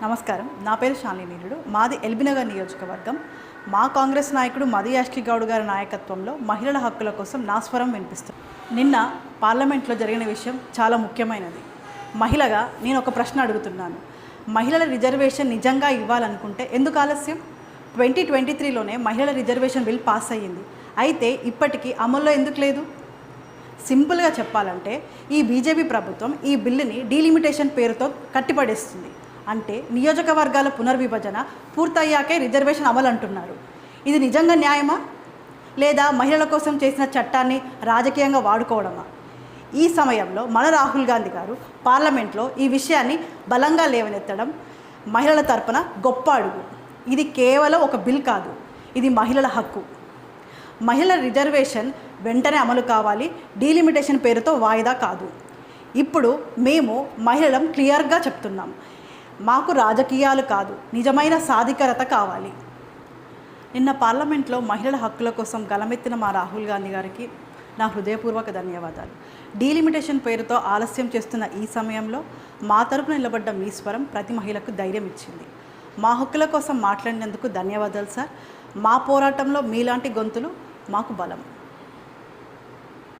నమస్కారం. నా పేరు శాలినీరుడు. మాది ఎల్బీనగర్ నియోజకవర్గం. మా కాంగ్రెస్ నాయకుడు మధు యాష్కి గౌడ్ గారి నాయకత్వంలో మహిళల హక్కుల కోసం నా స్వరం వినిపిస్తుంది. నిన్న పార్లమెంట్లో జరిగిన విషయం చాలా ముఖ్యమైనది. మహిళగా నేను ఒక ప్రశ్న అడుగుతున్నాను. మహిళల రిజర్వేషన్ నిజంగా ఇవ్వాలనుకుంటే ఎందుకు ఆలస్యం? 2023లోనే మహిళల రిజర్వేషన్ బిల్ పాస్ అయ్యింది. అయితే ఇప్పటికీ అమల్లో ఎందుకు లేదు? సింపుల్గా చెప్పాలంటే ఈ బీజేపీ ప్రభుత్వం ఈ బిల్లుని డీలిమిటేషన్ పేరుతో కట్టిపడేస్తుంది. అంటే నియోజకవర్గాల పునర్విభజన పూర్తయ్యాకే రిజర్వేషన్ అమలు అంటున్నారు. ఇది నిజంగా న్యాయమా, లేదా మహిళల కోసం చేసిన చట్టాన్ని రాజకీయంగా వాడుకోవడమా? ఈ సమయంలో మన రాహుల్ గాంధీ గారు పార్లమెంట్లో ఈ విషయాన్ని బలంగా లేవనెత్తడం మహిళల తరపున గొప్ప అడుగు. ఇది కేవలం ఒక బిల్ కాదు, ఇది మహిళల హక్కు. మహిళల రిజర్వేషన్ వెంటనే అమలు కావాలి, డీలిమిటేషన్ పేరుతో వాయిదా కాదు. ఇప్పుడు మేము మహిళలం క్లియర్గా చెప్తున్నాం, మాకు రాజకీయాలు కాదు, నిజమైన సాధికారత కావాలి. నిన్న పార్లమెంట్లో మహిళల హక్కుల కోసం గలమెత్తిన మా రాహుల్ గాంధీ గారికి నా హృదయపూర్వక ధన్యవాదాలు. డీలిమిటేషన్ పేరుతో ఆలస్యం చేస్తున్న ఈ సమయంలో మా తరపున నిలబడ్డ మీ స్వరం ప్రతి మహిళకు ధైర్యం ఇచ్చింది. మా హక్కుల కోసం మాట్లాడినందుకు ధన్యవాదాలు సార్. మా పోరాటంలో మీలాంటి గొంతులు మాకు బలం.